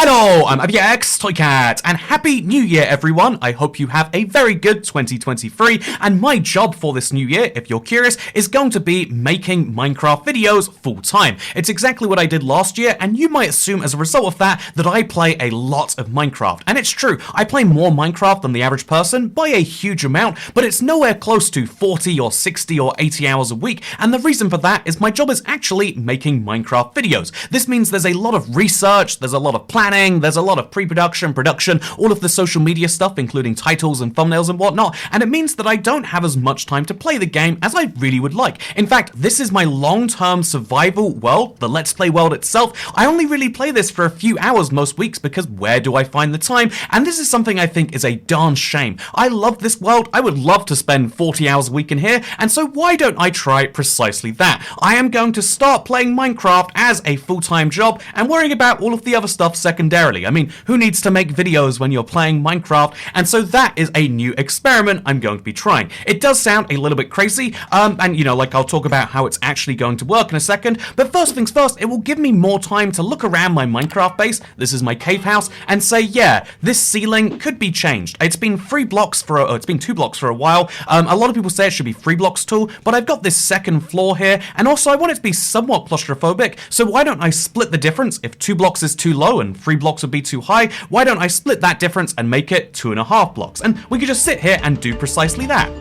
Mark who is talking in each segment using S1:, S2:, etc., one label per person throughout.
S1: Hello, I'm AbbyX Toycat, and Happy New Year, everyone! I hope you have a very good 2023, and my job for this new year, if you're curious, is going to be making Minecraft videos full-time. It's exactly what I did last year, and you might assume as a result of that I play a lot of Minecraft. And it's true, I play more Minecraft than the average person by a huge amount, but it's nowhere close to 40 or 60 or 80 hours a week, and the reason for that is my job is actually making Minecraft videos. This means there's a lot of research, there's a lot of planning, there's a lot of pre-production, production, all of the social media stuff, including titles and thumbnails and whatnot, and it means that I don't have as much time to play the game as I really would like. In fact, this is my long-term survival world, the Let's Play world itself. I only really play this for a few hours most weeks because where do I find the time? And this is something I think is a darn shame. I love this world, I would love to spend 40 hours a week in here, and so why don't I try precisely that? I am going to start playing Minecraft as a full-time job and worrying about all of the other stuff secondarily. I mean, who needs to make videos when you're playing Minecraft? And so that is a new experiment I'm going to be trying. It does sound a little bit crazy, and you know, like I'll talk about how it's actually going to work in a second, but first things first, it will give me more time to look around my Minecraft base, this is my cave house, and say, yeah, this ceiling could be changed. It's been 2 blocks for a while. A lot of people say it should be 3 blocks tall, but I've got this second floor here, and also I want it to be somewhat claustrophobic, so why don't I split the difference? If 2 blocks is too low and 3 blocks would be too high, why don't I split that difference and make it 2.5 blocks? And we could just sit here and do precisely that.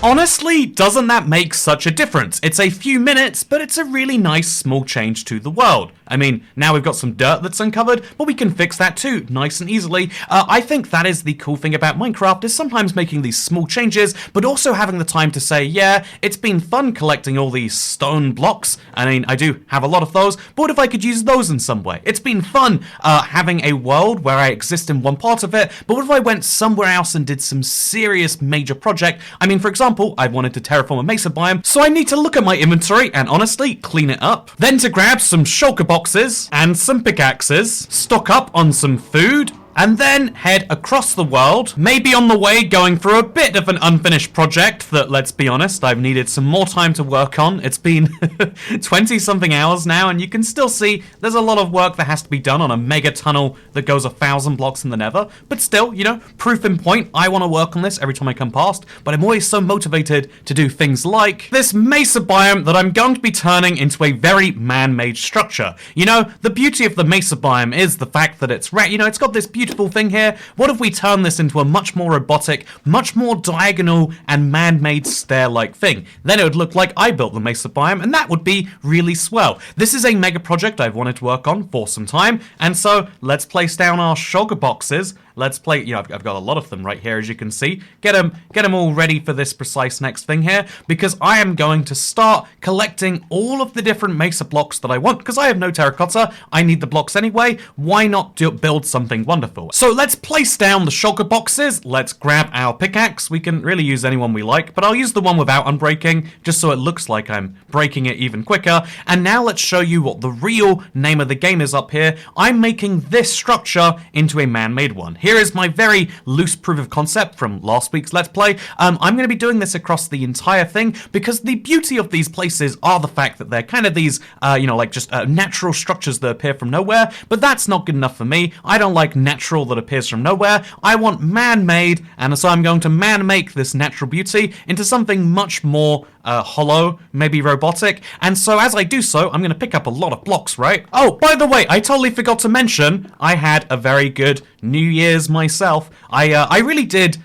S1: Honestly, doesn't that make such a difference? It's a few minutes, but it's a really nice small change to the world. I mean, now we've got some dirt that's uncovered, but we can fix that too, nice and easily. I think that is the cool thing about Minecraft, is sometimes making these small changes, but also having the time to say, yeah, it's been fun collecting all these stone blocks. I mean, I do have a lot of those, but what if I could use those in some way? It's been fun having a world where I exist in one part of it, but what if I went somewhere else and did some serious major project? I mean, for example, I wanted to terraform a mesa biome, so I need to look at my inventory and honestly clean it up. Then to grab some shulker boxes and some pickaxes, stock up on some food, and then head across the world, maybe on the way going through a bit of an unfinished project that, let's be honest, I've needed some more time to work on. It's been 20-something hours now, and you can still see there's a lot of work that has to be done on a mega tunnel that goes 1,000 blocks in the nether. But still, you know, proof in point, I want to work on this every time I come past, but I'm always so motivated to do things like this mesa biome that I'm going to be turning into a very man-made structure. You know, the beauty of the mesa biome is the fact that it's it's got this beautiful thing here. What if we turn this into a much more robotic, much more diagonal and man-made stair-like thing? Then it would look like I built the mesa biome, and that would be really swell. This is a mega project I've wanted to work on for some time, and so let's place down our shulker boxes. Let's play, you know, I've got a lot of them right here, as you can see. Get them all ready for this precise next thing here, because I am going to start collecting all of the different mesa blocks that I want, because I have no terracotta, I need the blocks anyway, why not build something wonderful? So let's place down the shulker boxes, let's grab our pickaxe, we can really use any one we like, but I'll use the one without unbreaking, just so it looks like I'm breaking it even quicker, and now let's show you what the real name of the game is up here. I'm making this structure into a man-made one. Here is my very loose proof of concept from last week's Let's Play. I'm going to be doing this across the entire thing because the beauty of these places are the fact that they're kind of these, just natural structures that appear from nowhere, but that's not good enough for me. I don't like natural that appears from nowhere. I want man-made, and so I'm going to man-make this natural beauty into something much more hollow, maybe robotic, and so as I do so, I'm going to pick up a lot of blocks, right? Oh, by the way, I totally forgot to mention, I had a very good New Year's myself. I really did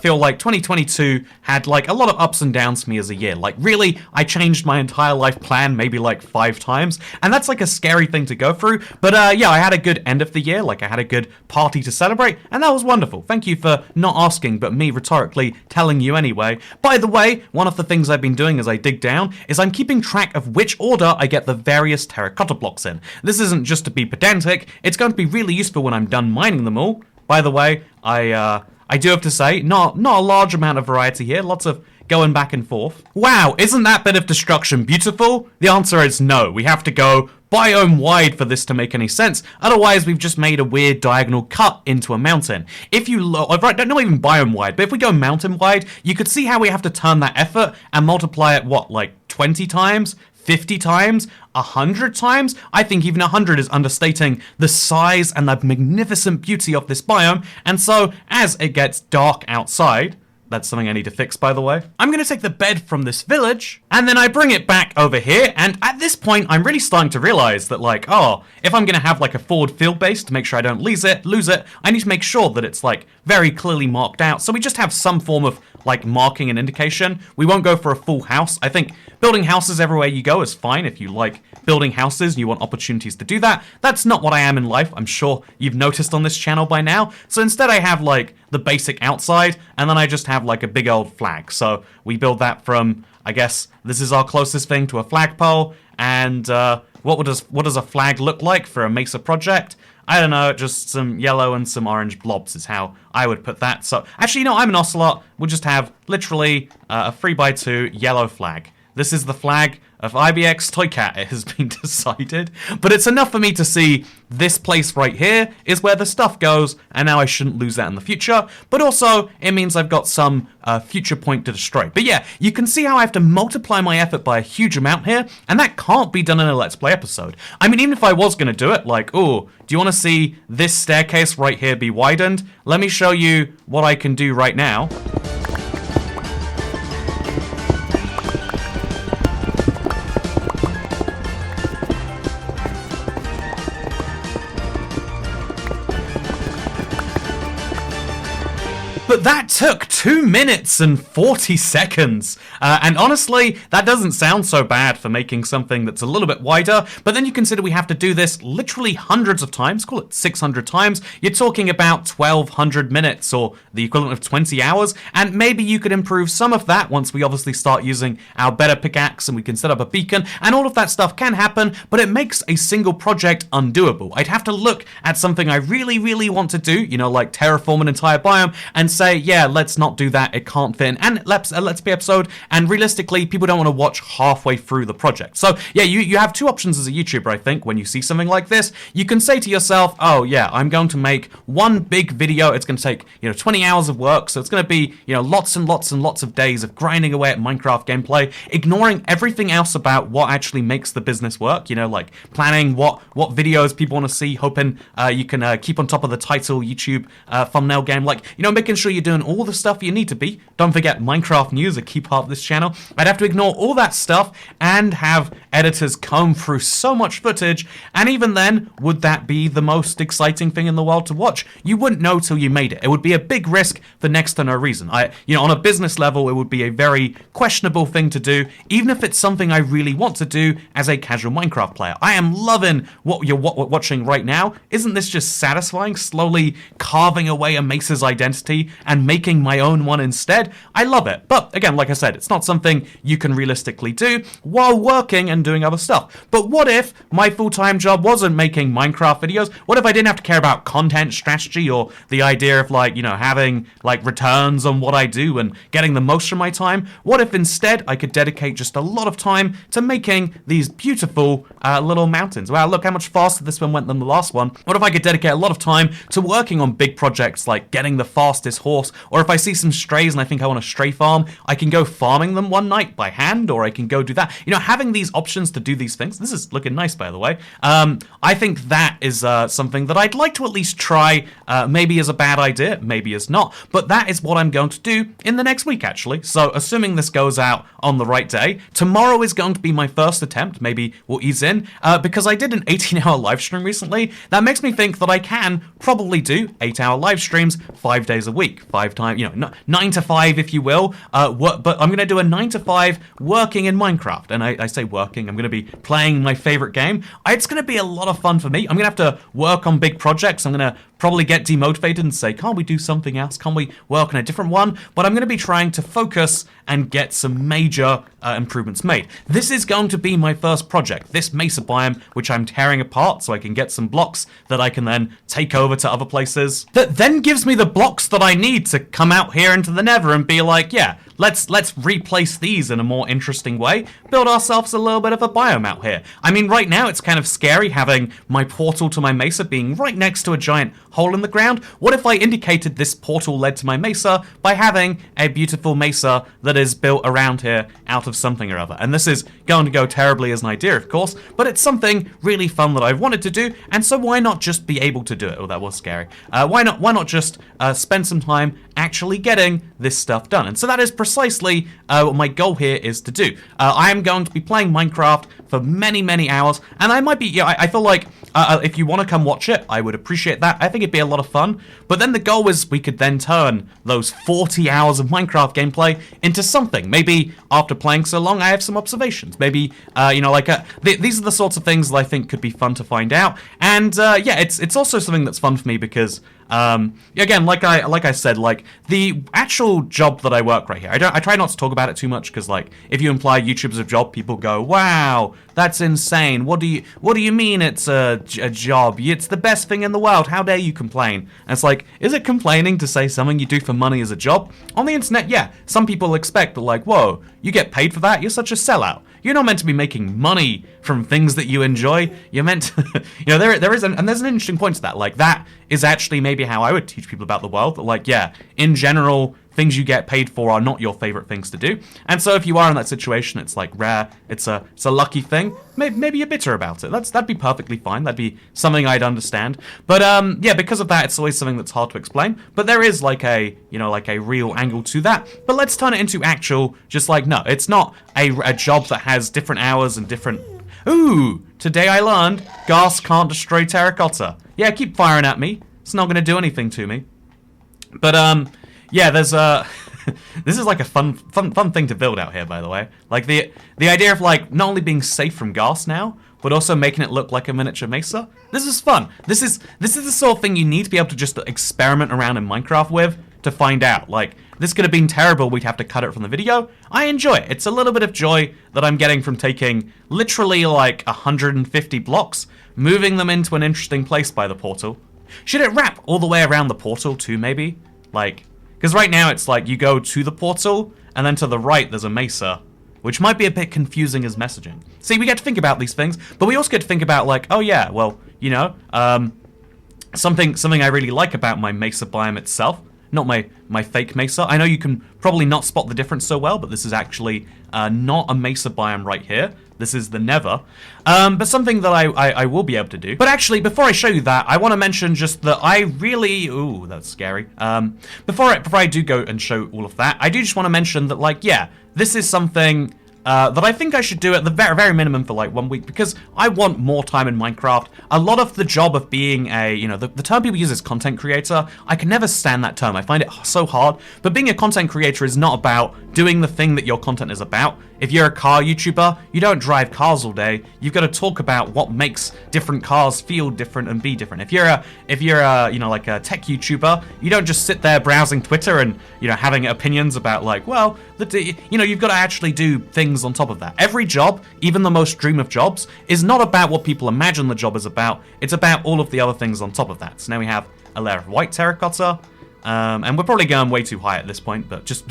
S1: feel like 2022 had like a lot of ups and downs for me as a year. Like really, I changed my entire life plan maybe like 5 times, and that's like a scary thing to go through. But yeah, I had a good end of the year, like I had a good party to celebrate, and that was wonderful. Thank you for not asking, but me rhetorically telling you anyway. By the way, one of the things I've been doing as I dig down is I'm keeping track of which order I get the various terracotta blocks in. This isn't just to be pedantic, it's going to be really useful when I'm done mining them all. By the way, I do have to say, not a large amount of variety here, lots of going back and forth. Wow, isn't that bit of destruction beautiful? The answer is no, we have to go biome wide for this to make any sense. Otherwise, we've just made a weird diagonal cut into a mountain. If you look, right, not even biome wide, but if we go mountain wide, you could see how we have to turn that effort and multiply it, what, like 20 times? 50 times? 100 times? I think even 100 is understating the size and the magnificent beauty of this biome. And so, as it gets dark outside, that's something I need to fix, by the way, I'm going to take the bed from this village, and then I bring it back over here, and at this point, I'm really starting to realize that, like, oh, if I'm going to have, like, a forward field base to make sure I don't lose it, I need to make sure that it's, like, very clearly marked out, so we just have some form of, like, marking and indication. We won't go for a full house. I think building houses everywhere you go is fine if you like building houses and you want opportunities to do that. That's not what I am in life. I'm sure you've noticed on this channel by now. So instead I have like the basic outside, and then I just have like a big old flag. So we build that from, I guess this is our closest thing to a flagpole. And what does a flag look like for a Mesa project? I don't know, just some yellow and some orange blobs is how I would put that. So actually, you know, I'm an ocelot. We'll just have literally a 3x2 yellow flag. This is the flag of IBX Toycat, it has been decided. But it's enough for me to see this place right here is where the stuff goes, and now I shouldn't lose that in the future. But also, it means I've got some future point to destroy. But yeah, you can see how I have to multiply my effort by a huge amount here, and that can't be done in a Let's Play episode. I mean, even if I was going to do it, like, oh, do you want to see this staircase right here be widened? Let me show you what I can do right now. But that took 2 minutes and 40 seconds. And honestly, that doesn't sound so bad for making something that's a little bit wider. But then you consider we have to do this literally hundreds of times, call it 600 times. You're talking about 1,200 minutes, or the equivalent of 20 hours. And maybe you could improve some of that once we obviously start using our better pickaxe and we can set up a beacon. And all of that stuff can happen, but it makes a single project undoable. I'd have to look at something I really, really want to do, you know, like terraform an entire biome, and say, yeah, let's not do that, it can't fit in. And Let's Play episode, and realistically, people don't want to watch halfway through the project. So yeah, you have two options as a YouTuber, I think, when you see something like this. You can say to yourself, oh yeah, I'm going to make one big video, it's going to take, you know, 20 hours of work, so it's going to be, you know, lots and lots and lots of days of grinding away at Minecraft gameplay, ignoring everything else about what actually makes the business work, you know, like planning what videos people want to see, hoping you can keep on top of the title, YouTube thumbnail game, like, you know, making sure you're doing all the stuff you need to be. Don't forget Minecraft news, a key part of this channel. I'd have to ignore all that stuff and have editors comb through so much footage, and even then, would that be the most exciting thing in the world to watch? You wouldn't know till you made it. It would be a big risk for next to no reason. You know, on a business level, it would be a very questionable thing to do, even if it's something I really want to do as a casual Minecraft player. I am loving what you're watching right now. Isn't this just satisfying? Slowly carving away a Mesa's identity and making my own one instead. I love it. But again, like I said, it's not something you can realistically do while working and doing other stuff. But what if my full-time job wasn't making Minecraft videos? What if I didn't have to care about content strategy or the idea of, like, you know, having like returns on what I do and getting the most from my time? What if instead I could dedicate just a lot of time to making these beautiful little mountains? Wow, look how much faster this one went than the last one. What if I could dedicate a lot of time to working on big projects like getting the fastest horse, or if I see some strays and I think I want a stray farm, I can go farming them one night by hand, or I can go do that. You know, having these options to do these things. This is looking nice, by the way. I think that is something that I'd like to at least try. Maybe as a bad idea, maybe as not, but that is what I'm going to do in the next week, actually. So assuming this goes out on the right day, tomorrow is going to be my first attempt. Maybe we'll ease in, because I did an 18-hour live stream recently. That makes me think that I can probably do 8-hour live streams 5 days a week, 5 times, you know, 9 to 5, if you will. But I'm going to do a 9 to 5 working in Minecraft. And I say working, I'm going to be playing my favorite game. It's going to be a lot of fun for me. I'm going to have to work on big projects. I'm going to probably get demotivated and say, can't we do something else? Can't we work on a different one? But I'm going to be trying to focus and get some major improvements made. This is going to be my first project, this Mesa biome, which I'm tearing apart so I can get some blocks that I can then take over to other places. That then gives me the blocks that I need to come out here into the Nether and be like, yeah, let's replace these in a more interesting way, build ourselves a little bit of a biome out here. I mean, right now it's kind of scary having my portal to my mesa being right next to a giant hole in the ground. What if I indicated this portal led to my mesa by having a beautiful mesa that is built around here out of something or other? And this is going to go terribly as an idea, of course, but it's something really fun that I've wanted to do, and so why not just be able to do it? Oh, that was scary. Why not just spend some time actually getting this stuff done? And so that is precisely what my goal here is to do. I am going to be playing Minecraft for many, many hours, and I might be, yeah, I feel like if you want to come watch it, I would appreciate that. I think it'd be a lot of fun, but then the goal is we could then turn those 40 hours of Minecraft gameplay into something. Maybe after playing so long, I have some observations. Maybe, you know, like, these are the sorts of things that I think could be fun to find out, and yeah, it's also something that's fun for me because again, like I said, like the actual job that I work right here, I try not to talk about it too much because, like, if you imply YouTube's a job, people go, "Wow, that's insane. What do you mean it's a job? It's the best thing in the world. How dare you complain?" And it's like, is it complaining to say something you do for money is a job? On the internet, yeah, some people expect that, like, whoa, you get paid for that? You're such a sellout. You're not meant to be making money from things that you enjoy. You're meant to, you know, there's an interesting point to that. Like, that is actually maybe how I would teach people about the world. That, like, yeah, in general, things you get paid for are not your favorite things to do. And so if you are in that situation, it's like rare, it's a lucky thing. Maybe you're bitter about it. That'd be perfectly fine. That'd be something I'd understand. But yeah, because of that, it's always something that's hard to explain. But there is like a, you know, like a real angle to that. But let's turn it into actual, just like, no, it's not a job that has different hours and different... Ooh, today I learned gas can't destroy terracotta. Yeah, keep firing at me. It's not going to do anything to me. But yeah, there's this is like a fun thing to build out here, by the way. Like the idea of like not only being safe from gas now, but also making it look like a miniature mesa. This is fun. This is the sort of thing you need to be able to just experiment around in Minecraft with to find out. Like, this could have been terrible, we'd have to cut it from the video. I enjoy it. It's a little bit of joy that I'm getting from taking literally like 150 blocks, moving them into an interesting place by the portal. Should it wrap all the way around the portal too, maybe? Like, because right now it's like you go to the portal, and then to the right there's a mesa, which might be a bit confusing as messaging. See, we get to think about these things, but we also get to think about like, oh yeah, well, you know, something I really like about my mesa biome itself, not my fake mesa. I know you can probably not spot the difference so well, but this is actually not a mesa biome right here. This is the Nether. But something that I will be able to do. But actually, before I show you that, I want to mention just that I really... Ooh, that's scary. Before I do go and show all of that, I do just want to mention that, like, yeah, this is something... that I think I should do at the very, very minimum for like 1 week, because I want more time in Minecraft. A lot of the job of being a, you know, the term people use is content creator. I can never stand that term. I find it so hard. But being a content creator is not about doing the thing that your content is about. If you're a car YouTuber, you don't drive cars all day. You've got to talk about what makes different cars feel different and be different. If you're a, you know, like a tech YouTuber, you don't just sit there browsing Twitter and, you know, having opinions about like, well, you know, you've got to actually do things on top of that. Every job, even the most dream of jobs, is not about what people imagine the job is about. It's about all of the other things on top of that. So now we have a layer of white terracotta. And we're probably going way too high at this point, but just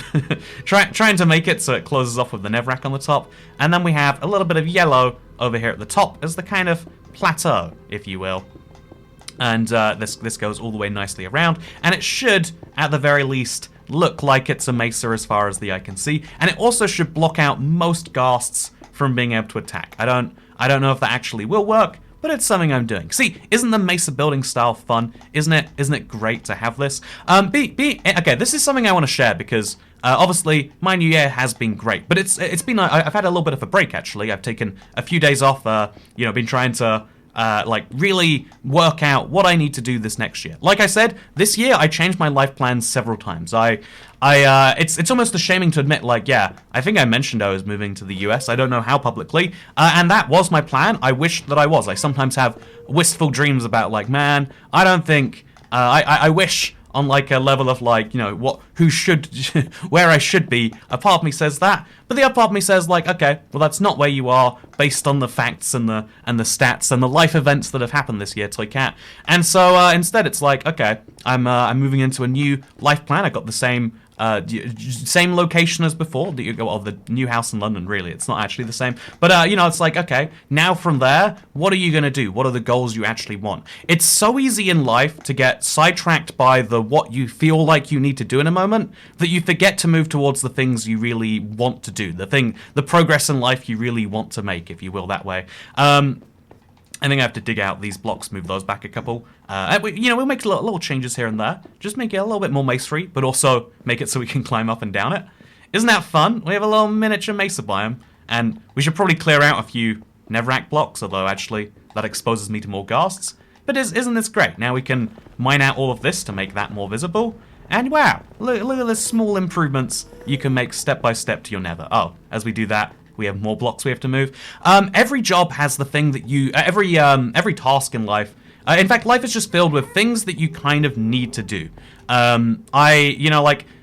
S1: trying to make it so it closes off with the netherrack on the top. And then we have a little bit of yellow over here at the top as the kind of plateau, if you will. And this goes all the way nicely around, and it should, at the very least, look like it's a mesa as far as the eye can see. And it also should block out most ghasts from being able to attack. I don't know if that actually will work, but it's something I'm doing. See, isn't the mesa building style fun? Isn't it great to have this? Okay, this is something I want to share because obviously my new year has been great, but it's been I've had a little bit of a break actually. I've taken a few days off. You know, been trying to like really work out what I need to do this next year. Like I said, this year I changed my life plans several times. It's almost shaming to admit, like, yeah, I think I mentioned I was moving to the US. I don't know how publicly, and that was my plan. I wish that I was. I sometimes have wistful dreams about, like, man, I don't think, I wish on like a level of like, you know, where I should be. A part of me says that, but the other part of me says like, okay, well that's not where you are based on the facts and the stats and the life events that have happened this year, Toy Cat. And so instead it's like, okay, I'm moving into a new life plan. I got the same same location as before, the new house in London, really. It's not actually the same. But, it's like, okay, now from there, what are you going to do? What are the goals you actually want? It's so easy in life to get sidetracked by what you feel like you need to do in a moment that you forget to move towards the things you really want to do, the progress in life you really want to make, if you will, that way. I think I have to dig out these blocks, move those back a couple. We'll make little changes here and there. Just make it a little bit more masonry, but also make it so we can climb up and down it. Isn't that fun? We have a little miniature mesa biome, and we should probably clear out a few Netherrack blocks, although actually that exposes me to more ghasts. But isn't this great? Now we can mine out all of this to make that more visible. And wow, look at the small improvements you can make step by step to your Nether. Oh, as we do that, we have more blocks we have to move. Every job has the thing that you... every task in life... in fact, life is just filled with things that you kind of need to do.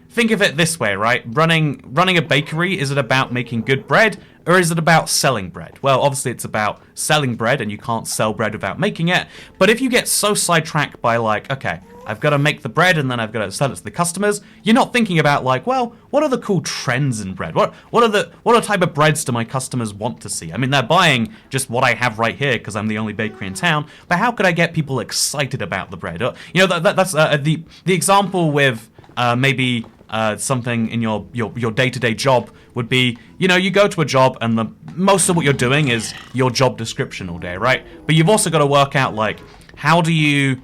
S1: Think of it this way, right? Running a bakery, is it about making good bread, or is it about selling bread? Well, obviously it's about selling bread, and you can't sell bread without making it. But if you get so sidetracked by okay, I've got to make the bread and then I've got to sell it to the customers, you're not thinking about well, what are the cool trends in bread? What type of breads do my customers want to see? I mean, they're buying just what I have right here because I'm the only bakery in town, but how could I get people excited about the bread? That's the example with maybe something in your day-to-day job would be, you go to a job and most of what you're doing is your job description all day, right? But you've also got to work out how do you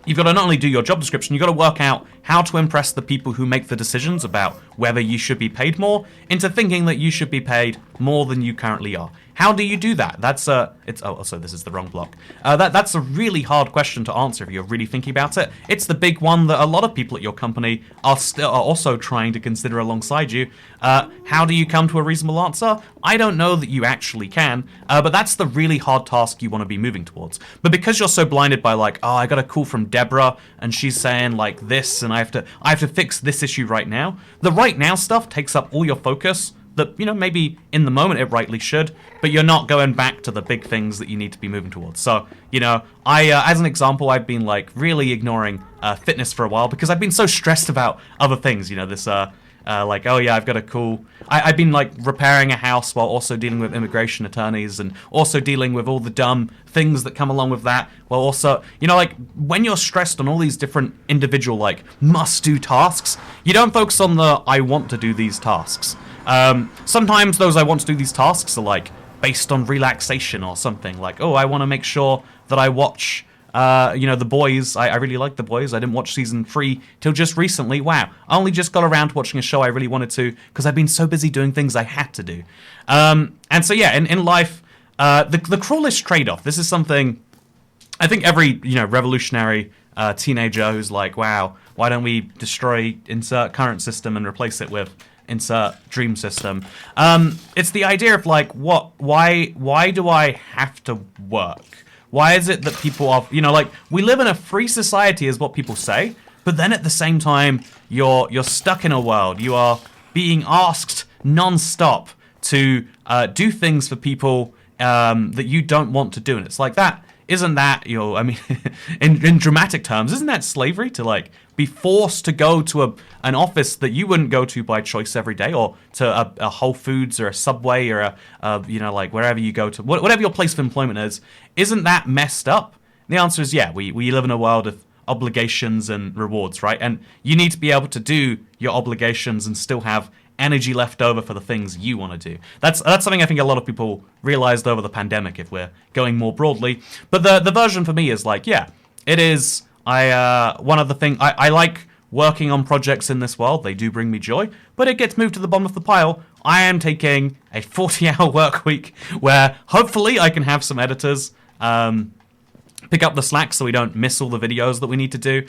S1: you've got to not only do your job description, you've got to work out how to impress the people who make the decisions about whether you should be paid more into thinking that you should be paid more than you currently are. How do you do that? So this is the wrong block. That's a really hard question to answer if you're really thinking about it. It's the big one that a lot of people at your company are also trying to consider alongside you. How do you come to a reasonable answer? I don't know that you actually can, but that's the really hard task you want to be moving towards. But because you're so blinded by I got a call from Deborah and she's saying this, and I have to fix this issue right now. The right now stuff takes up all your focus. That, maybe in the moment it rightly should, but you're not going back to the big things that you need to be moving towards. So, as an example, I've been really ignoring fitness for a while because I've been so stressed about other things. Oh yeah, I've got a cool... I've been repairing a house while also dealing with immigration attorneys and also dealing with all the dumb things that come along with that. While also, when you're stressed on all these different individual must-do tasks, you don't focus on the I want to do these tasks. Sometimes those I want to do these tasks are based on relaxation or something. I want to make sure that I watch The Boys. I really like The Boys. I didn't watch season 3 till just recently. Wow, I only just got around to watching a show I really wanted to because I've been so busy doing things I had to do. And so yeah, in life, the cruelest trade-off. This is something I think every revolutionary teenager who's wow, why don't we destroy insert current system and replace it with insert dream system. It's the idea of why do I have to work? Why is it that people are, we live in a free society is what people say, but then at the same time, you're stuck in a world. You are being asked non-stop to do things for people that you don't want to do. And it's that, isn't that, in dramatic terms, isn't that slavery to be forced to go to an office that you wouldn't go to by choice every day, or to a Whole Foods or a Subway or wherever you go to, whatever your place of employment is? Isn't that messed up? The answer is yeah. We live in a world of obligations and rewards, right? And you need to be able to do your obligations and still have energy left over for the things you want to do. That's something I think a lot of people realized over the pandemic, if we're going more broadly. But the version for me is yeah, it is. One of the things I like working on projects in this world. They do bring me joy, but it gets moved to the bottom of the pile. I am taking a 40-hour work week where hopefully I can have some editors pick up the slack so we don't miss all the videos that we need to do,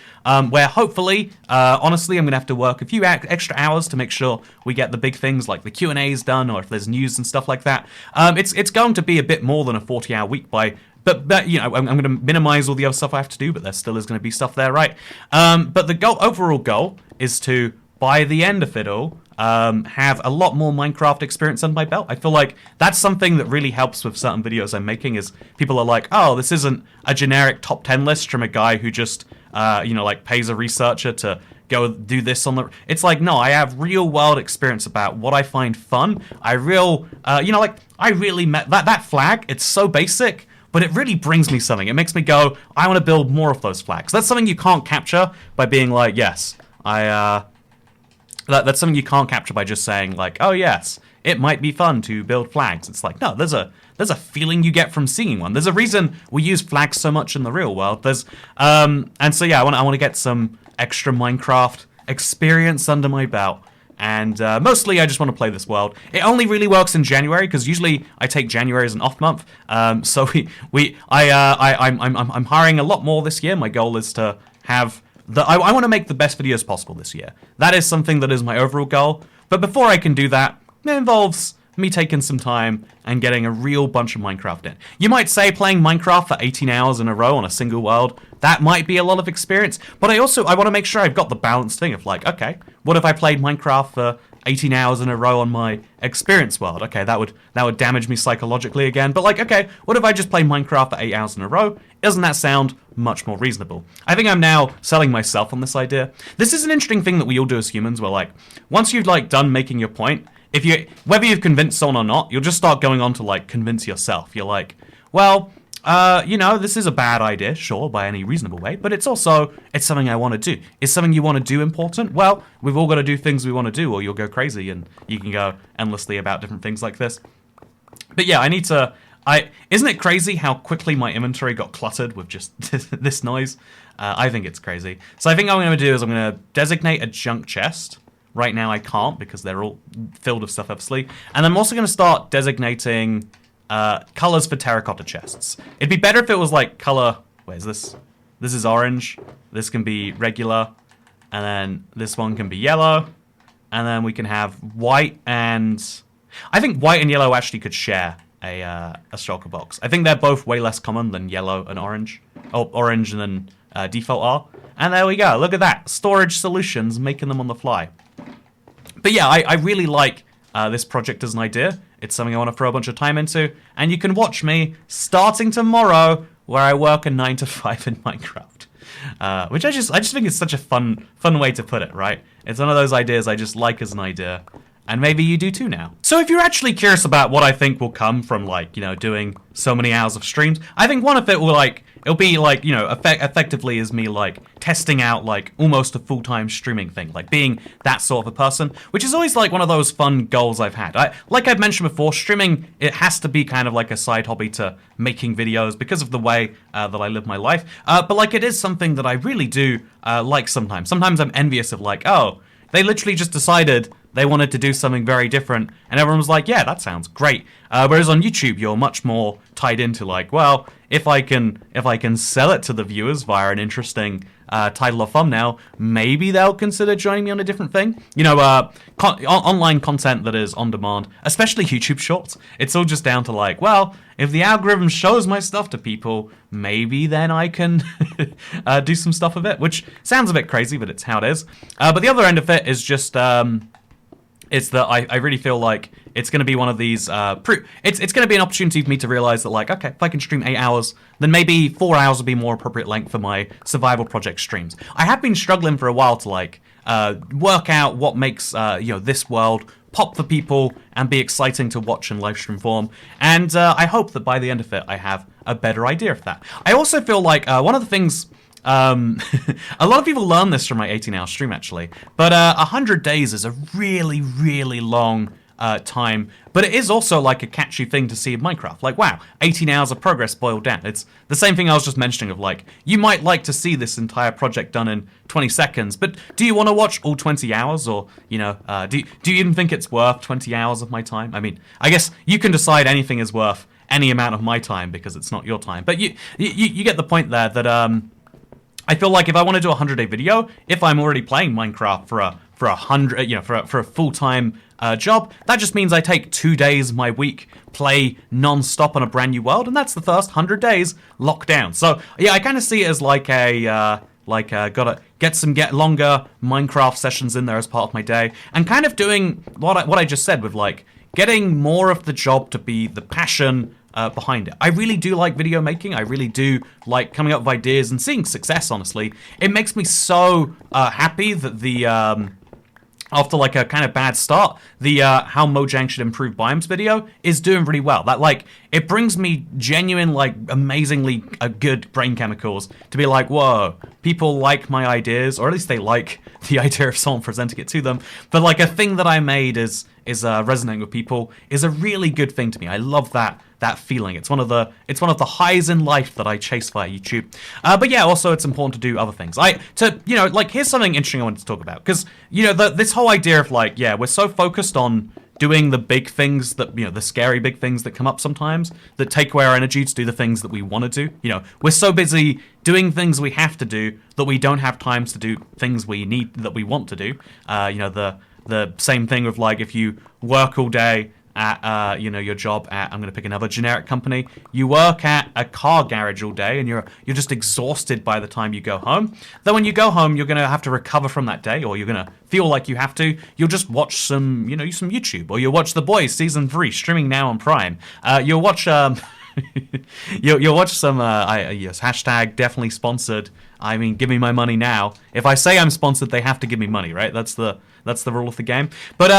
S1: where hopefully, honestly, I'm going to have to work a few extra hours to make sure we get the big things like the Q&As done, or if there's news and stuff like that. It's going to be a bit more than a 40-hour week but I'm going to minimize all the other stuff I have to do, but there still is going to be stuff there, right? But the overall goal is to, by the end of it all, have a lot more Minecraft experience under my belt. I feel like that's something that really helps with certain videos I'm making, is people are oh, this isn't a generic top 10 list from a guy who just, pays a researcher to go do this on the... It's like, no, I have real world experience about what I find fun. I really met that flag. It's so basic, but it really brings me something. It makes me go, I want to build more of those flags. That's something you can't capture by being like, yes, that's something you can't capture by just saying like, oh yes, it might be fun to build flags. It's like, no, there's a feeling you get from seeing one. There's a reason we use flags so much in the real world. And so yeah, I want to get some extra Minecraft experience under my belt. And mostly I just want to play this world. It only really works in January because usually I take January as an off month. So I'm hiring a lot more this year. My goal is to have I want to make the best videos possible this year. That is something that is my overall goal. But before I can do that, it involves me taking some time and getting a real bunch of Minecraft in. You might say playing Minecraft for 18 hours in a row on a single world, that might be a lot of experience, but I want to make sure I've got the balanced thing of like, okay, what if I played Minecraft for 18 hours in a row on my experience world? Okay, that would damage me psychologically again, but like, okay, what if I just play Minecraft for 8 hours in a row? Doesn't that sound much more reasonable? I think I'm now selling myself on this idea. This is an interesting thing that we all do as humans, where like, once you've like done making your point, whether you've convinced someone or not, you'll just start going on to like convince yourself. You're like, well, this is a bad idea, sure, by any reasonable way, but it's something I want to do. Is something you want to do important? Well, we've all got to do things we want to do, or you'll go crazy, and you can go endlessly about different things like this. But yeah, isn't it crazy how quickly my inventory got cluttered with just this noise? I think it's crazy. So I think what I'm going to do is I'm going to designate a junk chest. Right now I can't because they're all filled with stuff, obviously. And I'm also going to start designating colors for terracotta chests. It'd be better if it was like color... Where's this? This is orange. This can be regular. And then this one can be yellow. And then we can have white and... I think white and yellow actually could share a shulker box. I think they're both way less common than yellow and orange. Oh, orange and then default are. And there we go. Look at that. Storage solutions, making them on the fly. But yeah, I really like this project as an idea. It's something I want to throw a bunch of time into. And you can watch me starting tomorrow where I work a 9 to 5 in Minecraft. Which I just think it's such a fun way to put it, right? It's one of those ideas I just like as an idea. And maybe you do too now. So if you're actually curious about what I think will come from like, doing so many hours of streams, I think one of it will it'll be like, effectively is me like testing out like almost a full-time streaming thing, like being that sort of a person, which is always like one of those fun goals I've had. Like I've mentioned before, streaming, it has to be kind of like a side hobby to making videos because of the way that I live my life. But like it is something that I really do like sometimes. Sometimes I'm envious of like, oh, they literally just decided they wanted to do something very different, and everyone was like, yeah, that sounds great. Whereas on YouTube, you're much more tied into like, well, if I can sell it to the viewers via an interesting title or thumbnail, maybe they'll consider joining me on a different thing. Online content that is on demand, especially YouTube Shorts. It's all just down to like, well, if the algorithm shows my stuff to people, maybe then I can do some stuff with it, which sounds a bit crazy, but it's how it is. But the other end of it is just... it's that I really feel like it's going to be one of these... it's going to be an opportunity for me to realize that, like, okay, if I can stream 8 hours, then maybe 4 hours would be more appropriate length for my survival project streams. I have been struggling for a while to, like, work out what makes, this world pop for people and be exciting to watch in live stream form. And I hope that by the end of it, I have a better idea of that. I also feel like one of the things... a lot of people learn this from my 18-hour stream, actually. But 100 days is a really, really long time. But it is also like a catchy thing to see in Minecraft. Like, wow, 18 hours of progress boiled down. It's the same thing I was just mentioning of like, you might like to see this entire project done in 20 seconds, but do you want to watch all 20 hours? Or, do you even think it's worth 20 hours of my time? I mean, I guess you can decide anything is worth any amount of my time because it's not your time. But you get the point there that... I feel like if I want to do a 100-day video, if I'm already playing Minecraft for a full-time job, that just means I take 2 days of my week, play non-stop on a brand new world, and that's the first 100 days locked down. So yeah, I kind of see it as like gotta get longer Minecraft sessions in there as part of my day, and kind of doing what I just said with like getting more of the job to be the passion behind it. I really do like video making. I really do like coming up with ideas and seeing success, honestly. It makes me so happy that the... after like a kind of bad start, the how Mojang should improve biomes video is doing really well. That like it brings me genuine like amazingly good brain chemicals to be like, whoa, people like my ideas, or at least they like the idea of someone presenting it to them. But like a thing that I made is resonating with people is a really good thing to me. I love that feeling. It's one of the highs in life that I chase via YouTube. But yeah, also it's important to do other things. Here's something interesting I wanted to talk about, because this whole idea of like, yeah, we're so focused on doing the big things that, the scary big things that come up sometimes that take away our energy to do the things that we want to do. We're so busy doing things we have to do that we don't have time to do things we want to do. The same thing with like if you work all day at your job at, I'm going to pick another generic company. You work at a car garage all day and you're just exhausted by the time you go home. Then when you go home, you're going to have to recover from that day, or you're going to feel like you have to. You'll just watch some YouTube, or you'll watch The Boys season 3 streaming now on Prime. You'll watch you'll watch some yes, hashtag definitely sponsored. I mean, give me my money now. If I say I'm sponsored, they have to give me money, right? That's the rule of the game. But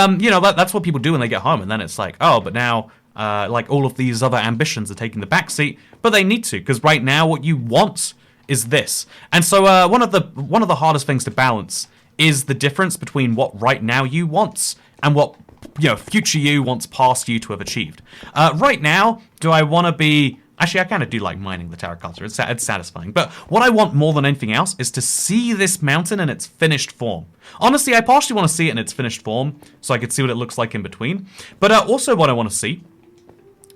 S1: that's what people do when they get home, and then it's like, oh, but now like all of these other ambitions are taking the backseat, but they need to, because right now what you want is this. And so one of the hardest things to balance is the difference between what right now you wants and what future you wants past you to have achieved. Right now, do I want to be... Actually, I kind of do like mining the terracotta. It's satisfying. But what I want more than anything else is to see this mountain in its finished form. Honestly, I partially want to see it in its finished form so I could see what it looks like in between. But also what I want to see,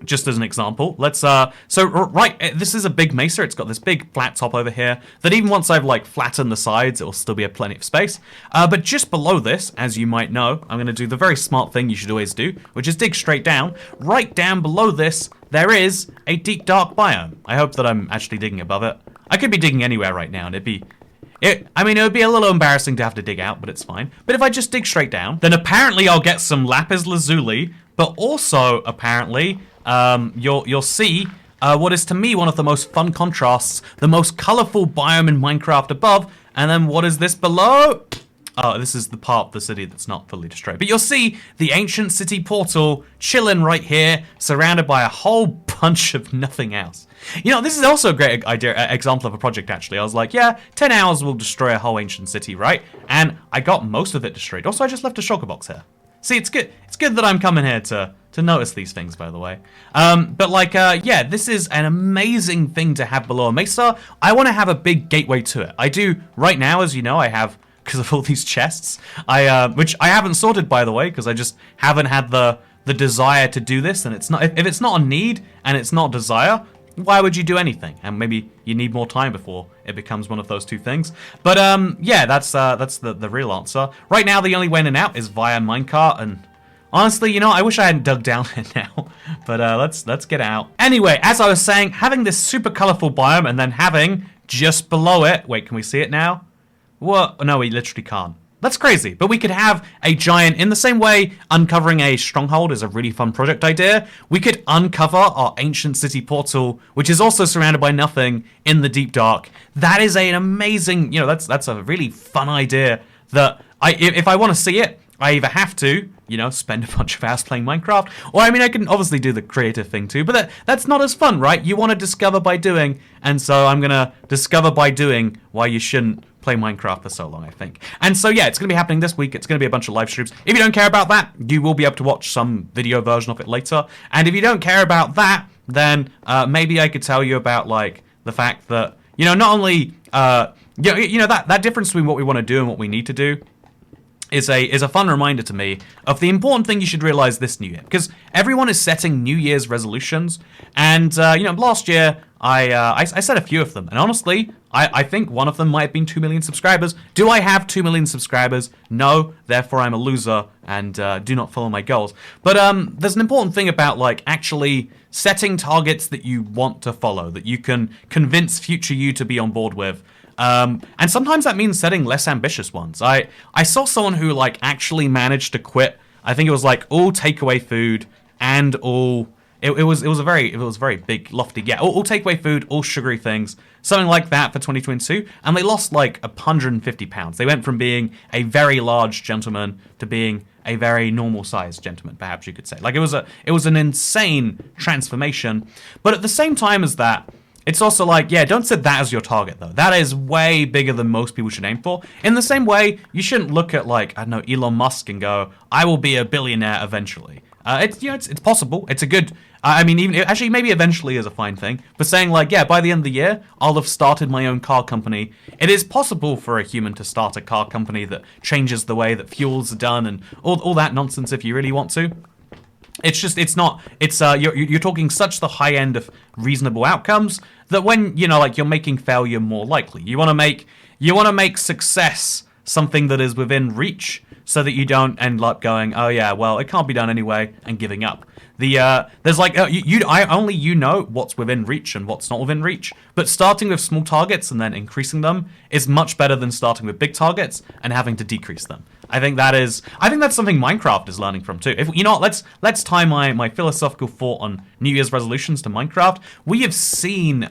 S1: just as an example, let's this is a big mesa. It's got this big flat top over here that even once I've like flattened the sides, it will still be a plenty of space. But just below this, as you might know, I'm going to do the very smart thing you should always do, which is dig straight down. Right down below this, there is a deep dark biome. I hope that I'm actually digging above it. I could be digging anywhere right now, and it would be a little embarrassing to have to dig out, but it's fine. But if I just dig straight down, then apparently I'll get some lapis lazuli, but also apparently you'll see what is to me one of the most fun contrasts, the most colorful biome in Minecraft above, and then what is this below? Oh, this is the part of the city that's not fully destroyed. But you'll see the ancient city portal chilling right here, surrounded by a whole bunch of nothing else. This is also a great example of a project, actually. I was like, yeah, 10 hours will destroy a whole ancient city, right? And I got most of it destroyed. Also, I just left a shulker box here. See, it's good. It's good that I'm coming here to notice these things, by the way. Yeah, this is an amazing thing to have below a mesa. I want to have a big gateway to it. I do right now, as you know, I have, because of all these chests, which I haven't sorted, by the way, because I just haven't had the desire to do this. And it's not, if it's not a need and it's not desire, why would you do anything? And maybe you need more time before it becomes one of those two things. But yeah, that's the real answer. Right now, the only way in and out is via minecart, and honestly, I wish I hadn't dug down here now. But let's get out. Anyway, as I was saying, having this super colorful biome and then having just below it, wait, can we see it now? What? No, we literally can't. That's crazy, but we could have a giant, in the same way uncovering a stronghold is a really fun project idea, we could uncover our ancient city portal, which is also surrounded by nothing in the deep dark. That is an amazing, that's a really fun idea that if I want to see it, I either have to, spend a bunch of hours playing Minecraft, or I can obviously do the creative thing too, but that's not as fun, right? You want to discover by doing, and so I'm going to discover by doing why you shouldn't play Minecraft for so long, I think. And so yeah, it's going to be happening this week. It's going to be a bunch of live streams. If you don't care about that, you will be able to watch some video version of it later. And if you don't care about that, then maybe I could tell you about like the fact that, not only that difference between what we want to do and what we need to do is a fun reminder to me of the important thing you should realize this new year, because everyone is setting New Year's resolutions, and last year I set a few of them, and honestly, I think one of them might have been 2 million subscribers. Do I have 2 million subscribers? No, therefore I'm a loser and do not follow my goals. But there's an important thing about like actually setting targets that you want to follow, that you can convince future you to be on board with. And sometimes that means setting less ambitious ones. I saw someone who like actually managed to quit. I think it was like all takeaway food and all it was a very big, lofty, yeah, all takeaway food, all sugary things, something like that for 2022, and they lost like 150 pounds. They went from being a very large gentleman to being a very normal-sized gentleman, perhaps you could say. Like, it was an insane transformation, but at the same time as that, it's also like, yeah, don't set that as your target, though. That is way bigger than most people should aim for. In the same way, you shouldn't look at, like, I don't know, Elon Musk and go, I will be a billionaire eventually. It's possible. It's a good... I mean, even actually, maybe eventually is a fine thing. But saying, like, yeah, by the end of the year, I'll have started my own car company. It is possible for a human to start a car company that changes the way that fuels are done and all that nonsense if you really want to. It's just, it's not, it's, you're talking such the high end of reasonable outcomes that when, you know, like, you're making failure more likely. You want to make success something that is within reach so that you don't end up going, oh yeah, well, it can't be done anyway, and giving up. There's like, only you know what's within reach and what's not within reach, but starting with small targets and then increasing them is much better than starting with big targets and having to decrease them. I think that's something Minecraft is learning from too. If you know, let's tie my philosophical thought on New Year's resolutions to Minecraft. We have seen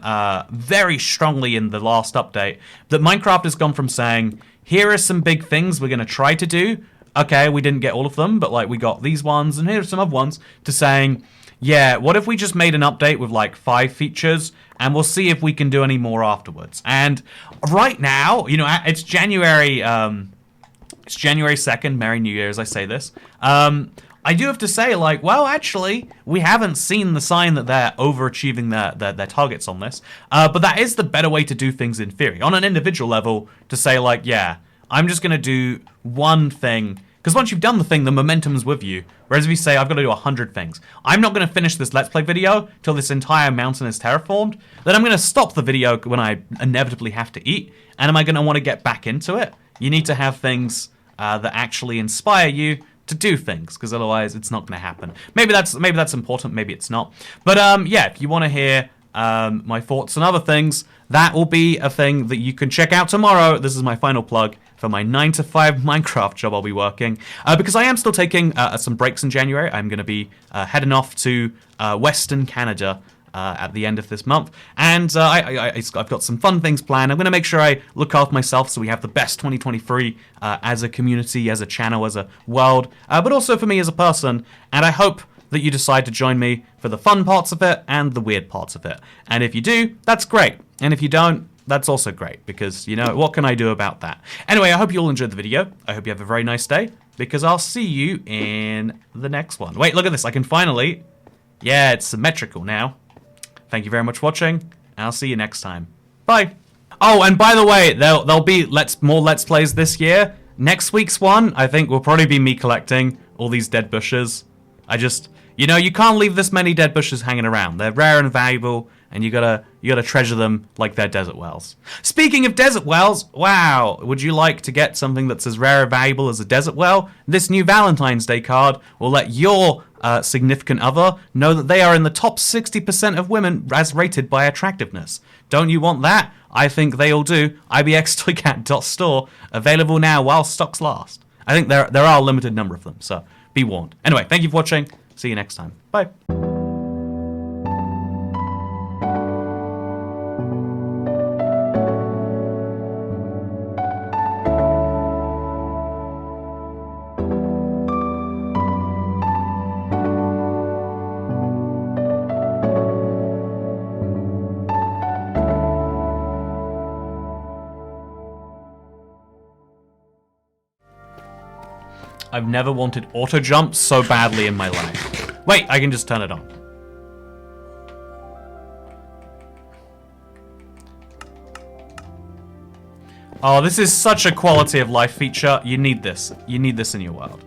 S1: very strongly in the last update that Minecraft has gone from saying, here are some big things we're going to try to do. Okay, we didn't get all of them, but like we got these ones, and here are some other ones, to saying, yeah, what if we just made an update with like 5 features, and we'll see if we can do any more afterwards. And right now, you know, it's January 2nd, Merry New Year as I say this. I do have to say, like, well, actually, we haven't seen the sign that they're overachieving their targets on this, but that is the better way to do things in theory. On an individual level, to say, like, yeah, I'm just going to do one thing, because once you've done the thing, the momentum's with you. Whereas if you say, I've got to do 100 things, I'm not going to finish this Let's Play video till this entire mountain is terraformed, then I'm going to stop the video when I inevitably have to eat, and am I going to want to get back into it? You need to have things that actually inspire you to do things, because otherwise it's not going to happen. Maybe that's important, maybe it's not. But yeah, if you want to hear my thoughts on other things, that will be a thing that you can check out tomorrow. This is my final plug for my 9-to-5 Minecraft job I'll be working, because I am still taking some breaks in January. I'm going to be heading off to Western Canada at the end of this month, and I've got some fun things planned. I'm going to make sure I look after myself so we have the best 2023 as a community, as a channel, as a world, but also for me as a person, and I hope that you decide to join me for the fun parts of it and the weird parts of it. And if you do, that's great. And if you don't, that's also great, because, you know, what can I do about that? Anyway, I hope you all enjoyed the video. I hope you have a very nice day, because I'll see you in the next one. Wait, look at this. I can finally... Yeah, it's symmetrical now. Thank you very much for watching, and I'll see you next time. Bye! Oh, and by the way, there'll be more Let's Plays this year. Next week's one, I think, will probably be me collecting all these dead bushes. You know, you can't leave this many dead bushes hanging around. They're rare and valuable, and you gotta treasure them like they're desert wells. Speaking of desert wells, wow, would you like to get something that's as rare and valuable as a desert well? This new Valentine's Day card will let your significant other know that they are in the top 60% of women as rated by attractiveness. Don't you want that? I think they all do. IBXToyCat.store, available now while stocks last. I think there are a limited number of them, so be warned. Anyway, thank you for watching. See you next time. Bye. I've never wanted auto jump so badly in my life. Wait, I can just turn it on. Oh, this is such a quality of life feature. You need this. You need this in your world.